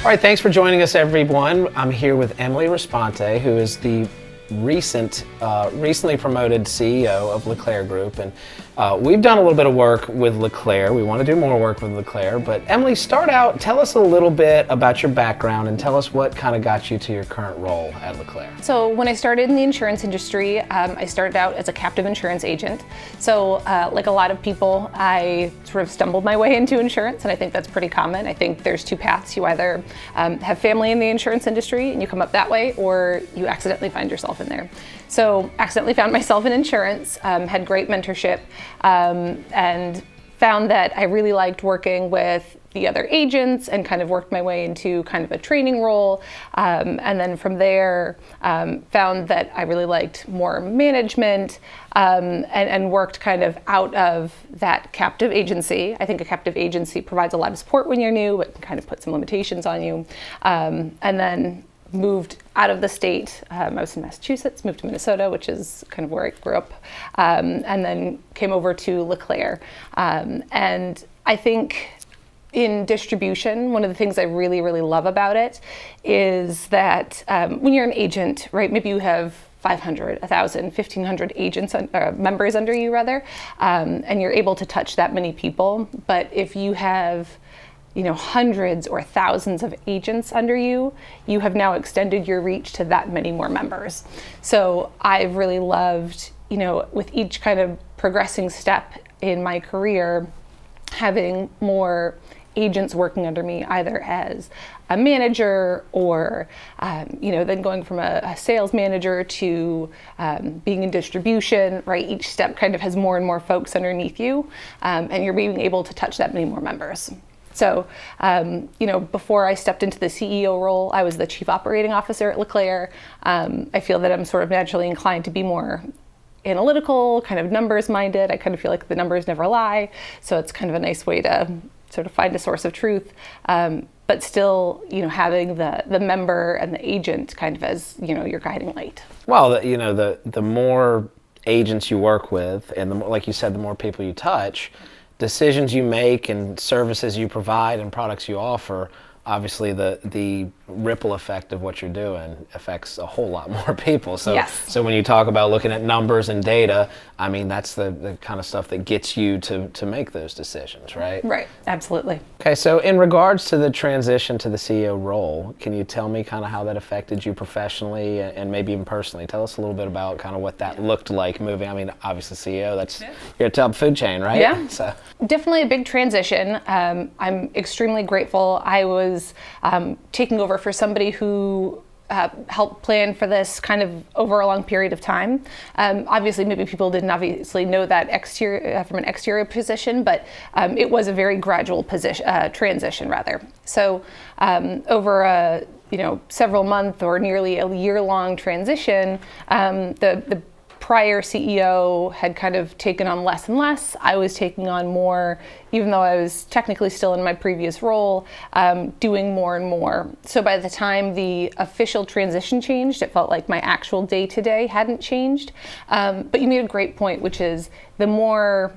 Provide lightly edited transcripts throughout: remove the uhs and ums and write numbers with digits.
All right, thanks for joining us, everyone. I'm here with Emily Raspante, who is the recently promoted CEO of LeClair Group, and we've done a little bit of work with LeClair. We want to do more work with LeClair, but Emily, start out, tell us a little bit about your background and tell us what kind of got you to your current role at LeClair. So when I started in the insurance industry, I started out as a captive insurance agent. So like a lot of people, I sort of stumbled my way into insurance, and I think that's pretty common. I think there's two paths. You either have family in the insurance industry and you come up that way, or you accidentally find yourself in there. So accidentally found myself in insurance, had great mentorship, and found that I really liked working with the other agents and kind of worked my way into kind of a training role. And then from there, found that I really liked more management and worked kind of out of that captive agency. I think a captive agency provides a lot of support when you're new, but kind of put some limitations on you. And then moved out of the state. I was in Massachusetts, moved to Minnesota, which is kind of where I grew up, and then came over to LeClair. And I think in distribution, one of the things I really, really love about it is that when you're an agent, right, maybe you have 500, 1,000, 1,500 agents, members under you rather, and you're able to touch that many people. But if you have hundreds or thousands of agents under you, you have now extended your reach to that many more members. So I've really loved, with each kind of progressing step in my career, having more agents working under me, either as a manager or, then going from a sales manager to being in distribution, right? Each step kind of has more and more folks underneath you, and you're being able to touch that many more members. So, before I stepped into the CEO role, I was the Chief Operating Officer at LeClair. I feel that I'm sort of naturally inclined to be more analytical, kind of numbers minded. I kind of feel like the numbers never lie. So it's kind of a nice way to sort of find a source of truth. But still, having the member and the agent kind of as, your guiding light. Well, the more agents you work with and like you said, the more people you touch, decisions you make and services you provide and products you offer, obviously the ripple effect of what you're doing affects a whole lot more people. So, yes. So when you talk about looking at numbers and data, I mean, that's the kind of stuff that gets you to make those decisions, right? Right, absolutely. Okay, so in regards to the transition to the CEO role, can you tell me kind of how that affected you professionally and maybe even personally? Tell us a little bit about kind of what that looked like moving. I mean, obviously CEO, you're a top food chain, right? Yeah, so. Definitely a big transition. I'm extremely grateful. I was taking over for somebody who helped plan for this kind of over a long period of time. Obviously, maybe people didn't obviously know that from an exterior position, but it was a very gradual transition rather. So over several month or nearly a year-long transition, the prior CEO had kind of taken on less and less. I was taking on more, even though I was technically still in my previous role, doing more and more. So by the time the official transition changed, it felt like my actual day-to-day hadn't changed. But you made a great point, which is the more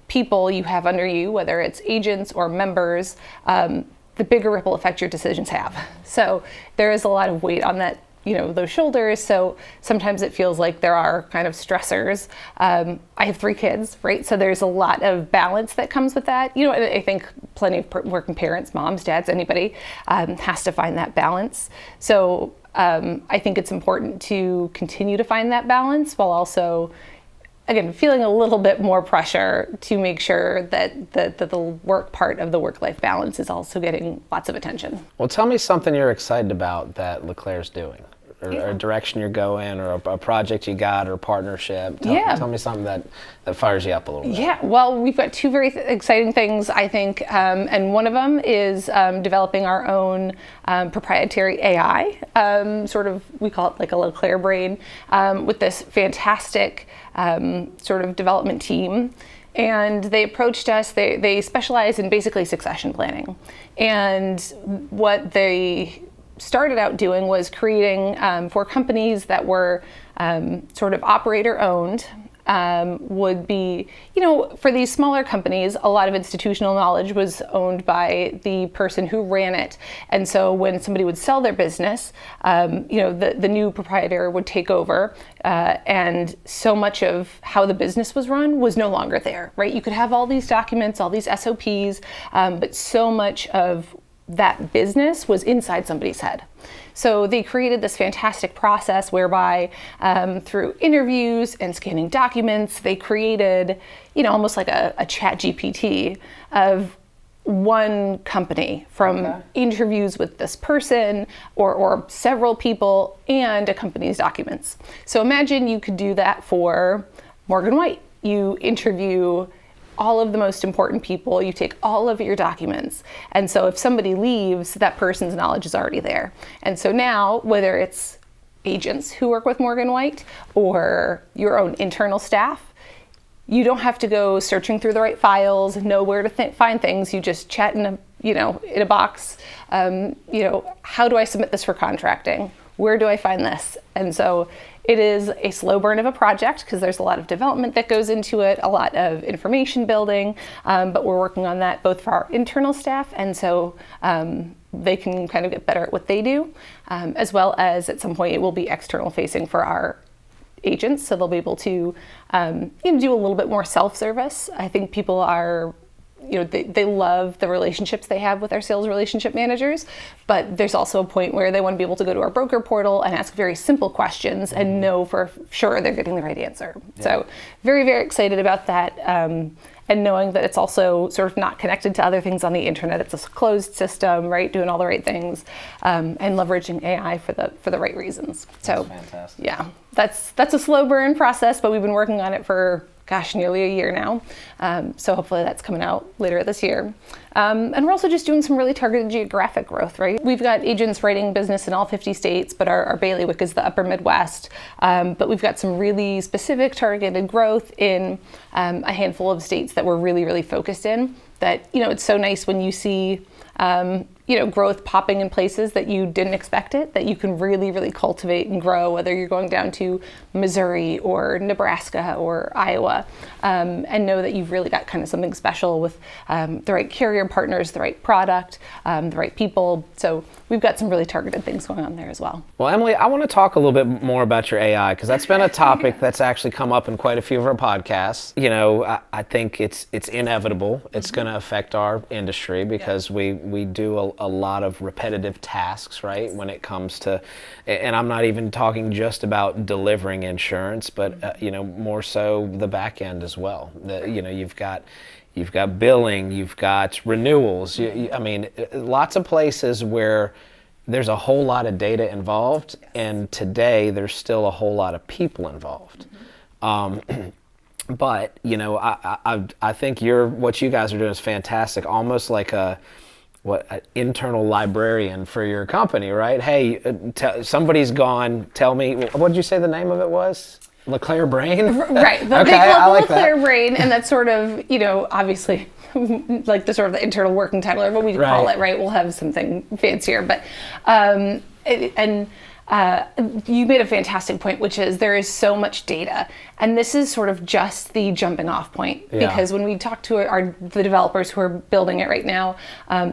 people you have under you, whether it's agents or members, the bigger ripple effect your decisions have. So there is a lot of weight on that, those shoulders. So sometimes it feels like there are kind of stressors. I have 3 kids, right? So there's a lot of balance that comes with that. I think plenty of working parents, moms, dads, anybody has to find that balance. So I think it's important to continue to find that balance while also, again, feeling a little bit more pressure to make sure that the work part of the work-life balance is also getting lots of attention. Well, tell me something you're excited about that LeClair's doing, or a direction you're going, or a project you got, or a partnership. Tell me something that fires you up a little bit. Yeah, well, we've got 2 very exciting things, I think, and one of them is developing our own proprietary AI, we call it like a LeClair brain, with this fantastic sort of development team. And they approached us, they specialize in basically succession planning. And what they started out doing was creating for companies that were sort of operator owned, would be, for these smaller companies, a lot of institutional knowledge was owned by the person who ran it. And so when somebody would sell their business, the new proprietor would take over, and so much of how the business was run was no longer there, right? You could have all these documents, all these SOPs, but so much of that business was inside somebody's head. So they created this fantastic process whereby through interviews and scanning documents, they created, almost like a chat GPT of one company from interviews with this person or several people and a company's documents. So imagine you could do that for Morgan White. You interview all of the most important people, you take all of your documents. And so if somebody leaves, that person's knowledge is already there. And so now, whether it's agents who work with Morgan White or your own internal staff, you don't have to go searching through the right files, know where to find things. You just chat in a box. How do I submit this for contracting? Where do I find this? And so it is a slow burn of a project because there's a lot of development that goes into it, a lot of information building, but we're working on that both for our internal staff and so they can kind of get better at what they do, as well as at some point it will be external facing for our agents, so they'll be able to do a little bit more self-service. I think people are they love the relationships they have with our sales relationship managers, but there's also a point where they want to be able to go to our broker portal and ask very simple questions and know for sure they're getting the right answer. Yeah. So very, very excited about that. And knowing that it's also sort of not connected to other things on the internet. It's a closed system, right? Doing all the right things, and leveraging AI for the right reasons. So that's fantastic. Yeah, that's a slow burn process, but we've been working on it for nearly a year now. So hopefully that's coming out later this year. And we're also just doing some really targeted geographic growth, right? We've got agents writing business in all 50 states, but our bailiwick is the upper Midwest. But we've got some really specific targeted growth in a handful of states that we're really, really focused in. That, it's so nice when you see growth popping in places that you didn't expect it, that you can really, really cultivate and grow, whether you're going down to Missouri or Nebraska or Iowa, and know that you've really got kind of something special with the right carrier partners, the right product, the right people. So we've got some really targeted things going on there as well. Well, Emily, I want to talk a little bit more about your AI, because that's been a topic that's actually come up in quite a few of our podcasts. I think it's inevitable. It's going to affect our industry because we do a lot of repetitive tasks, right? When it comes to, and I'm not even talking just about delivering insurance, but more so the back end as well. You've got billing, you've got renewals. Lots of places where there's a whole lot of data involved, and today there's still a whole lot of people involved. But I think what you guys are doing is fantastic, almost like an internal librarian for your company, right? Hey, somebody's gone. Tell me, what did you say the name of it was? LeClair Brain? Right. Okay, they call it LeClair Brain, and that's sort of, obviously, like the sort of the internal working title, or what we call it, right? We'll have something fancier, but you made a fantastic point, which is there is so much data, and this is sort of just the jumping off point. Because when we talk to the developers who are building it right now,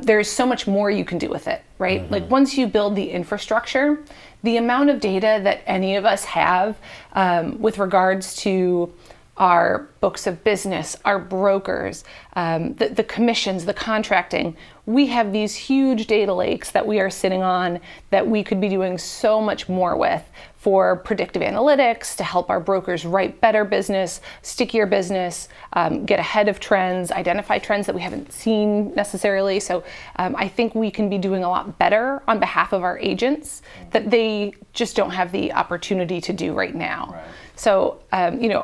there's so much more you can do with it, right? Mm-hmm. Like once you build the infrastructure, the amount of data that any of us have with regards to our books of business, our brokers, the commissions, the contracting. We have these huge data lakes that we are sitting on that we could be doing so much more with for predictive analytics to help our brokers write better business, stickier business, get ahead of trends, identify trends that we haven't seen necessarily. So I think we can be doing a lot better on behalf of our agents that they just don't have the opportunity to do right now. Right. So,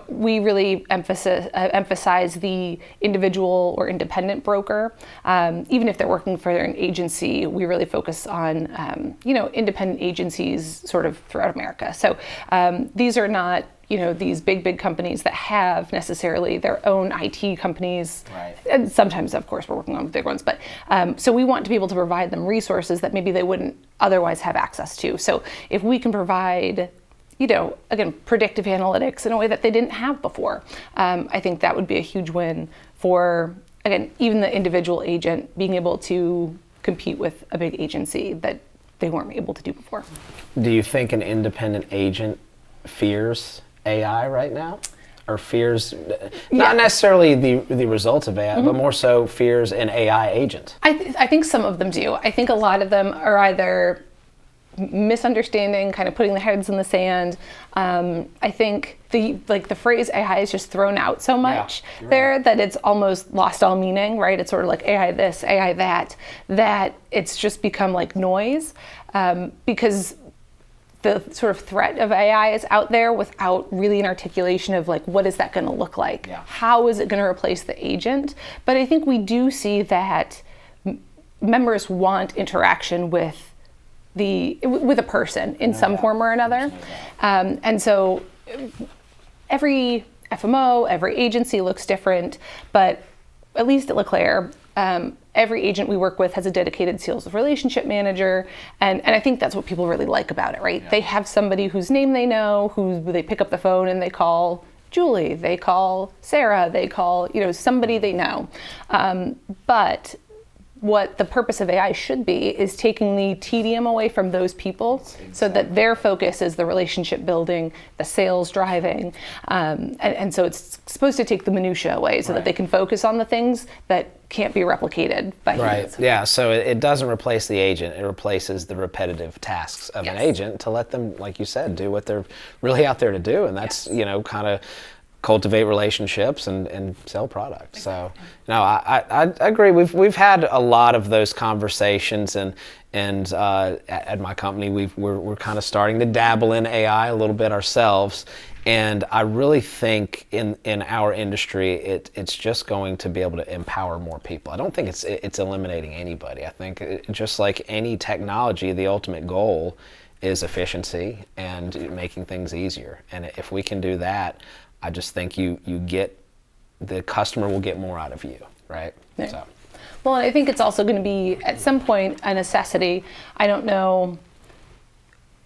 we really emphasize the individual or independent broker. Even if they're working for an agency, we really focus on, independent agencies sort of throughout America. So these are not, these big companies that have necessarily their own IT companies. Right. And sometimes, of course, we're working on big ones. But so we want to be able to provide them resources that maybe they wouldn't otherwise have access to. So if we can provide again, predictive analytics in a way that they didn't have before. I think that would be a huge win for, again, even the individual agent being able to compete with a big agency that they weren't able to do before. Do you think an independent agent fears AI right now? Or fears, not necessarily the results of AI, but more so fears an AI agent? I think some of them do. I think a lot of them are either misunderstanding, kind of putting their heads in the sand. I think the phrase AI is just thrown out so much there that it's almost lost all meaning, right? It's sort of like AI this, AI that it's just become like noise, because the sort of threat of AI is out there without really an articulation of like, what is that going to look like? Yeah. How is it going to replace the agent? But I think we do see that members want interaction with a person in some form or another. And so every FMO, every agency looks different, but at least at LeClair, every agent we work with has a dedicated sales relationship manager, and I think that's what people really like about it, right? Yeah. They have somebody whose name they know, who they pick up the phone and they call Julie, they call Sarah, they call somebody they know. But what the purpose of AI should be is taking the tedium away from those people, so that their focus is the relationship building, the sales driving, and so it's supposed to take the minutia away so that they can focus on the things that can't be replicated by humans. Yeah, so it doesn't replace the agent, it replaces the repetitive tasks of an agent to let them, like you said, do what they're really out there to do, and that's kind of cultivate relationships and sell products. So, no, I agree. We've had a lot of those conversations, and at my company we're kind of starting to dabble in AI a little bit ourselves. And I really think in our industry it's just going to be able to empower more people. I don't think it's eliminating anybody. I think just like any technology, the ultimate goal is efficiency and making things easier. And if we can do that, I just think the customer will get more out of you, right? Yeah. So. Well, I think it's also going to be at some point a necessity. I don't know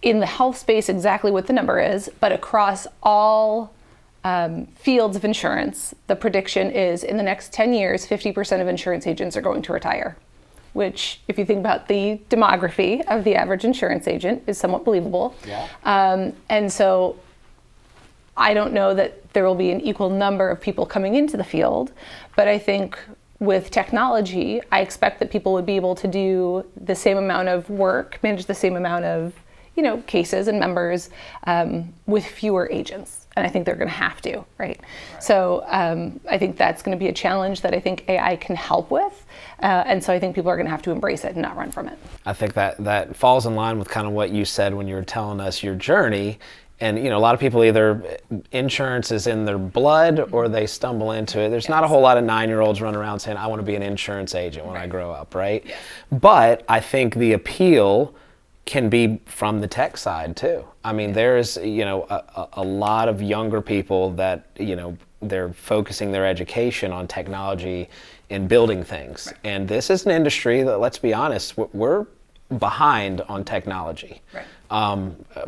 in the health space exactly what the number is, but across all fields of insurance, the prediction is in the next 10 years, 50% of insurance agents are going to retire, which, if you think about the demography of the average insurance agent, is somewhat believable. Yeah. And so I don't know that there will be an equal number of people coming into the field, but I think with technology, I expect that people would be able to do the same amount of work, manage the same amount of cases and members with fewer agents. And I think they're going to have to, right? So I think that's going to be a challenge that I think AI can help with. And so I think people are going to have to embrace it and not run from it. I think that falls in line with kind of what you said when you were telling us your journey. And a lot of people, either insurance is in their blood or they stumble into it. There's not a whole lot of 9-year-olds running around saying, I want to be an insurance agent when I grow up, right? Yes. But I think the appeal can be from the tech side too. I mean, there's a lot of younger people that they're focusing their education on technology and building things. Right. And this is an industry that, let's be honest, we're behind on technology. Right.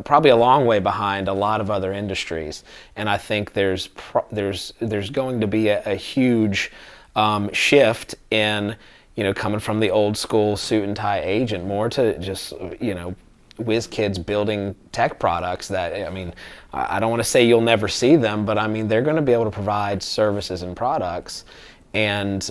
Probably a long way behind a lot of other industries, and I think there's going to be a huge shift in coming from the old school suit and tie agent more to just whiz kids building tech products that, I mean, I don't want to say you'll never see them, but I mean they're going to be able to provide services and products and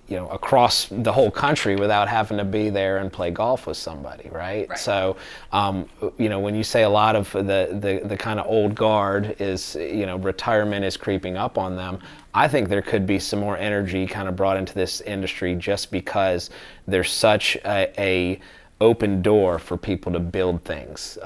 across the whole country without having to be there and play golf with somebody, right? So, when you say a lot of the kind of old guard is, retirement is creeping up on them, I think there could be some more energy kind of brought into this industry just because there's such a open door for people to build things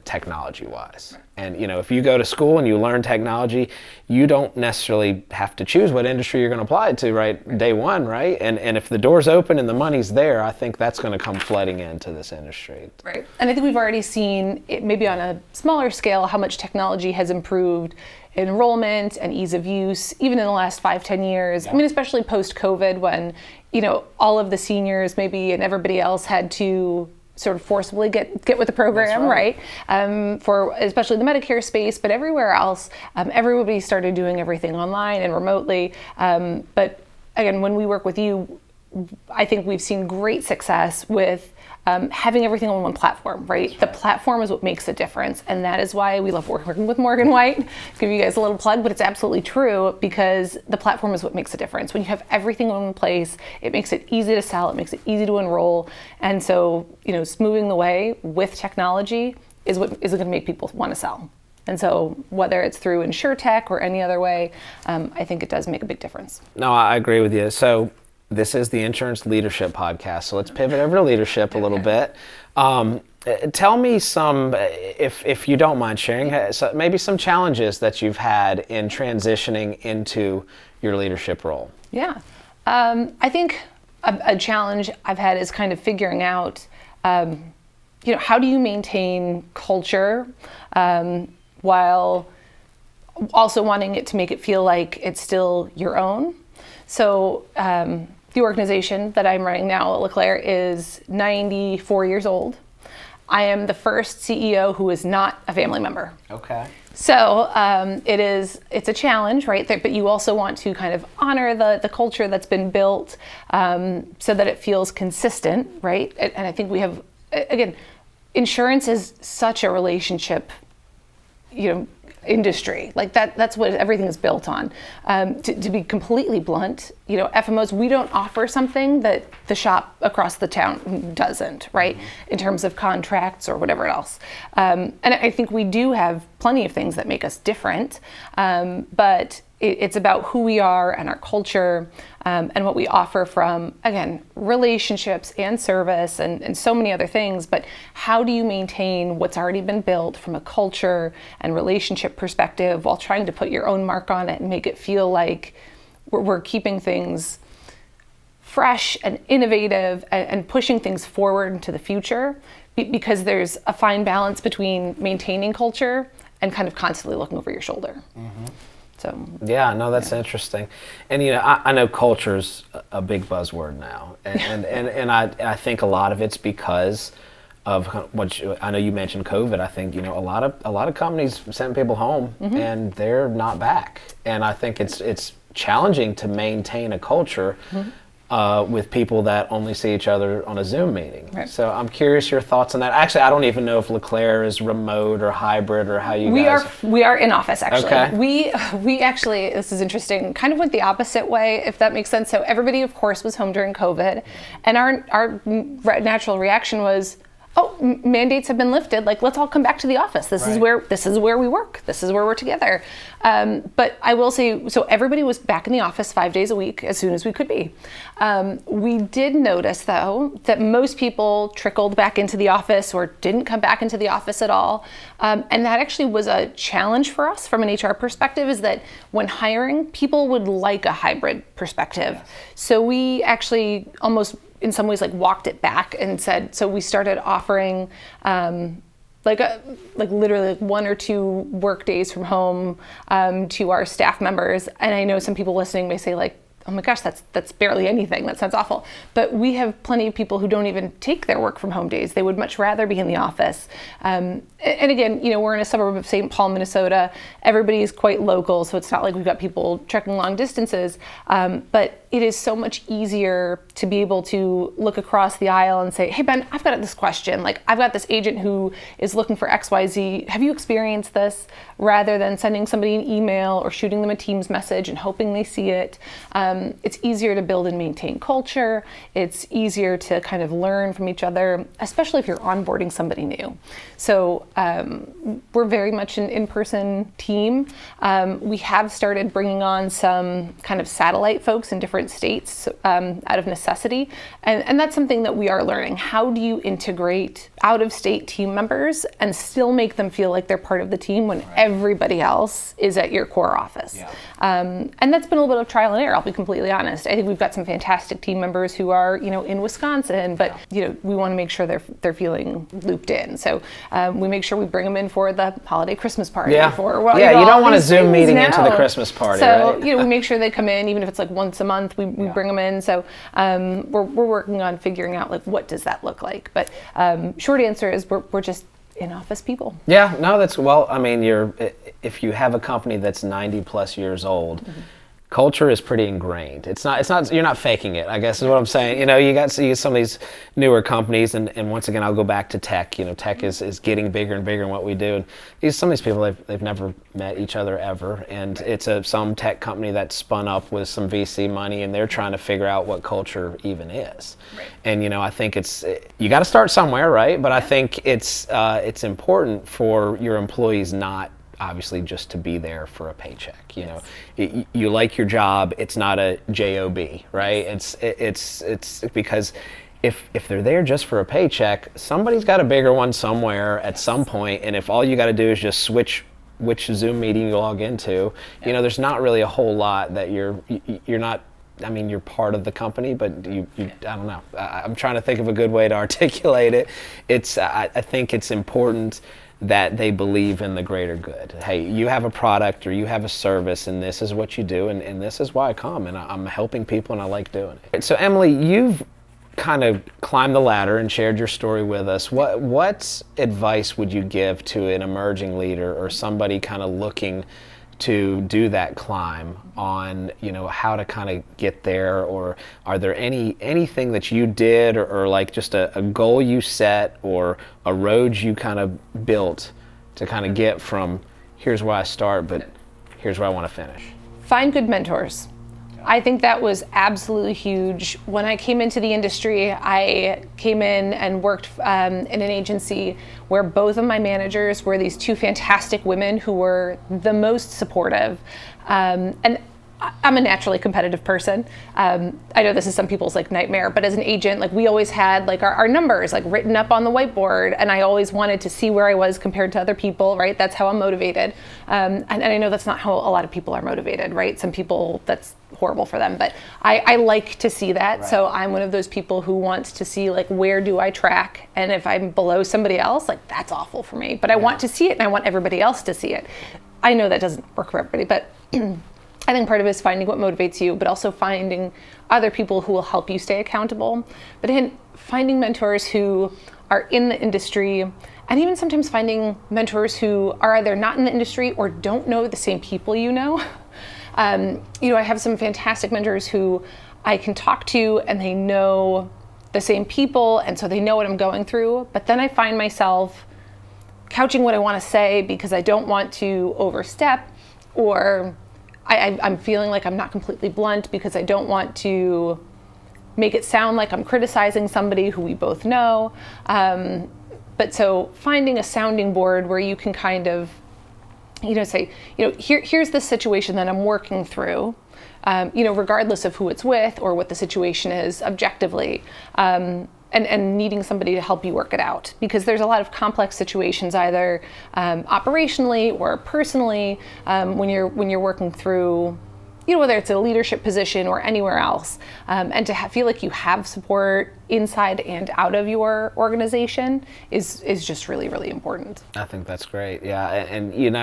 technology-wise. And if you go to school and you learn technology, you don't necessarily have to choose what industry you're going to apply it to right day one, right? And if the door's open and the money's there, I think that's going to come flooding into this industry. Right. And I think we've already seen, maybe on a smaller scale, how much technology has improved enrollment and ease of use, even in the last 5-10 years. Yeah. I mean, especially post-COVID when, all of the seniors maybe and everybody else had to sort of forcibly get with the program, right? For especially the Medicare space, but everywhere else, everybody started doing everything online and remotely. But again, when we work with you, I think we've seen great success with having everything on one platform, right? The platform is what makes a difference. And that is why we love working with Morgan White. Give you guys a little plug, but it's absolutely true, because the platform is what makes a difference. When you have everything in one place, it makes it easy to sell, it makes it easy to enroll. And so, smoothing the way with technology is what is going to make people want to sell. And so whether it's through InsurTech or any other way, I think it does make a big difference. No, I agree with you. So this is the Insurance Leadership Podcast, so let's pivot over to leadership a little bit. Tell me some, if you don't mind sharing, maybe some challenges that you've had in transitioning into your leadership role. Yeah. I think a challenge I've had is kind of figuring out, how do you maintain culture while also wanting it to make it feel like it's still your own. So the organization that I'm running now at LeClair is 94 years old. I am the first CEO who is not a family member. Okay. So it's a challenge, right? But you also want to kind of honor the culture that's been built so that it feels consistent, right? And I think we have, again, insurance is such a relationship, industry. Like that's what everything is built on. To be completely blunt, FMOs, we don't offer something that the shop across the town doesn't, right? In terms of contracts or whatever else. And I think we do have plenty of things that make us different, but it's about who we are and our culture and what we offer from, again, relationships and service and so many other things. But how do you maintain what's already been built from a culture and relationship perspective while trying to put your own mark on it and make it feel like we're keeping things fresh and innovative and pushing things forward into the future? Because there's a fine balance between maintaining culture and kind of constantly looking over your shoulder. Mm-hmm. So, that's interesting. And I know culture's a big buzzword now, and I think a lot of it's because of I know you mentioned COVID. I think a lot of companies sent people home and they're not back, and I think it's challenging to maintain a culture with people that only see each other on a Zoom meeting. Right. So I'm curious your thoughts on that. Actually, I don't even know if LeClair is remote or hybrid or how you guys... We are in office, actually. Okay. We actually, this is interesting, kind of went the opposite way, if that makes sense. So everybody, of course, was home during COVID. And our natural reaction was, mandates have been lifted. Like, let's all come back to the office. This is where we work. This is where we're together. But I will say, so everybody was back in the office 5 days a week as soon as we could be. We did notice, though, that most people trickled back into the office or didn't come back into the office at all. And that actually was a challenge for us from an HR perspective, is that when hiring, people would like a hybrid perspective. Yes. So we actually almost in some ways walked it back and said, so we started offering literally 1 or 2 work days from home to our staff members. And I know some people listening may say oh my gosh, that's barely anything. That sounds awful. But we have plenty of people who don't even take their work from home days. They would much rather be in the office. And again, we're in a suburb of St. Paul, Minnesota. Everybody is quite local, so it's not like we've got people trekking long distances. But it is so much easier to be able to look across the aisle and say, hey, Ben, I've got this question. I've got this agent who is looking for XYZ. Have you experienced this? Rather than sending somebody an email or shooting them a Teams message and hoping they see it. It's easier to build and maintain culture. It's easier to kind of learn from each other, especially if you're onboarding somebody new. So we're very much an in-person team. We have started bringing on some kind of satellite folks in different states out of necessity. And that's something that we are learning. How do you integrate out-of-state team members and still make them feel like they're part of the team when everybody else is at your core office? Yeah. And that's been a little bit of trial and error, I'll be completely honest. I think we've got some fantastic team members who are, in Wisconsin, but we want to make sure they're feeling looped in. So we make sure we bring them in for the holiday Christmas party. You don't want a Zoom meeting into the Christmas party, so, right? we make sure they come in, even if it's once a month month we bring them in. So we're working on figuring out like what does that look like. But short answer is we're just in-office people. Yeah, no, that's, well, I mean, if you have a company that's 90 plus years old, culture is pretty ingrained. It's not, you're not faking it, I guess is what I'm saying. You got some of these newer companies, and once again, I'll go back to tech. Tech is getting bigger and bigger in what we do. And some of these people, they've never met each other ever, and it's some tech company that's spun up with some VC money, and they're trying to figure out what culture even is. Right. And I think you got to start somewhere, right? But I think it's important for your employees not obviously just to be there for a paycheck. You like your job. It's not a job, right? It's because if they're there just for a paycheck, somebody's got a bigger one somewhere at some point, and if all you got to do is just switch which Zoom meeting you log into, there's not really a whole lot that you're not. I mean, you're part of the company, but I don't know. I'm trying to think of a good way to articulate it. I think it's important that they believe in the greater good. Hey, you have a product or you have a service, and this is what you do, and this is why I come, and I'm helping people, and I like doing it. So Emily, you've kind of climbed the ladder and shared your story with us. What advice would you give to an emerging leader or somebody kind of looking to do that climb on, how to kind of get there? Or are there anything that you did or like just a goal you set or a road you kind of built to kind of get from here's where I start, but here's where I want to finish? Find good mentors. I think that was absolutely huge. When I came into the industry, I came in and worked in an agency where both of my managers were these two fantastic women who were the most supportive. And I'm a naturally competitive person. I know this is some people's nightmare, but as an agent, we always had our numbers written up on the whiteboard, and I always wanted to see where I was compared to other people, right? That's how I'm motivated. And I know that's not how a lot of people are motivated, right? Some people, that's horrible for them, but I like to see that. Right. So I'm one of those people who wants to see where do I track, and if I'm below somebody else, that's awful for me. But I want to see it, and I want everybody else to see it. I know that doesn't work for everybody, but I think part of it is finding what motivates you, but also finding other people who will help you stay accountable. But again, finding mentors who are in the industry, and even sometimes finding mentors who are either not in the industry or don't know the same people you know. I have some fantastic mentors who I can talk to, and they know the same people, and so they know what I'm going through. But then I find myself couching what I want to say because I don't want to overstep, or I'm feeling like I'm not completely blunt because I don't want to make it sound like I'm criticizing somebody who we both know. But so finding a sounding board where you can kind of, say, here's the situation that I'm working through, regardless of who it's with or what the situation is objectively. And needing somebody to help you work it out, because there's a lot of complex situations, either operationally or personally, when you're working through, whether it's a leadership position or anywhere else, and to feel like you have support inside and out of your organization is just really, really important. I think that's great. Yeah, and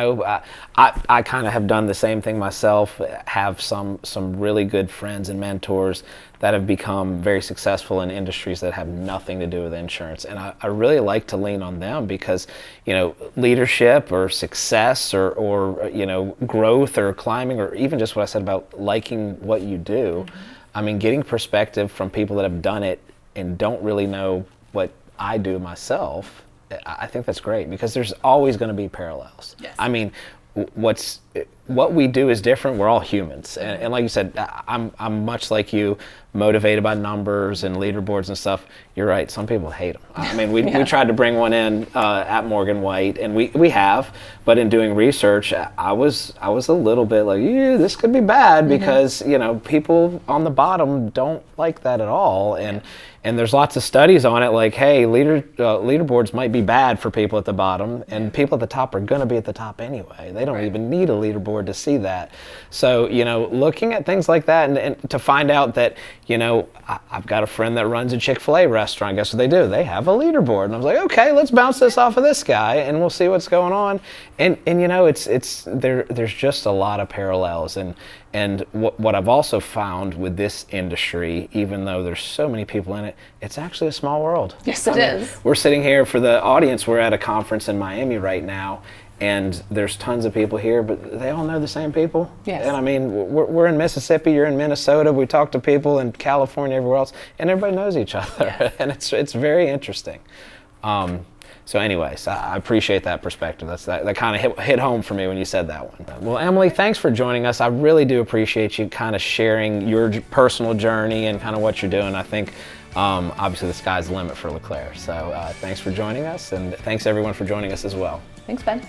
I kind of have done the same thing myself. Have some really good friends and mentors that have become very successful in industries that have nothing to do with insurance. And I really like to lean on them because, leadership or success or growth or climbing, or even just what I said about liking what you do. Mm-hmm. I mean, getting perspective from people that have done it and don't really know what I do myself, I think that's great because there's always going to be parallels. Yes. I mean, what we do is different. We're all humans, and like you said, I'm much like you, motivated by numbers and leaderboards and stuff. You're right. Some people hate them. I mean, we tried to bring one in at Morgan White, and we have, but in doing research, I was a little bit like, yeah, this could be bad because people on the bottom don't like that at all, and there's lots of studies on it, like, hey, leaderboards might be bad for people at the bottom, and people at the top are going to be at the top anyway. They don't even need a leaderboard forward to see that. So, looking at things like that and to find out that, I've got a friend that runs a Chick-fil-A restaurant. Guess what they do? They have a leaderboard. And I was like, okay, let's bounce this off of this guy and we'll see what's going on. And there's just a lot of parallels. And what I've also found with this industry, even though there's so many people in it, it's actually a small world. Yes, it is. We're sitting here for the audience. We're at a conference in Miami right now, and there's tons of people here, but they all know the same people. Yes. And I mean, we're in Mississippi, you're in Minnesota, we talk to people in California, everywhere else, and everybody knows each other. Yes. And it's very interesting. So anyways, I appreciate that perspective. That kind of hit home for me when you said that one. Well, Emily, thanks for joining us. I really do appreciate you kind of sharing your personal journey and kind of what you're doing. I think obviously the sky's the limit for LeClair. So thanks for joining us, and thanks everyone for joining us as well. Thanks, Ben.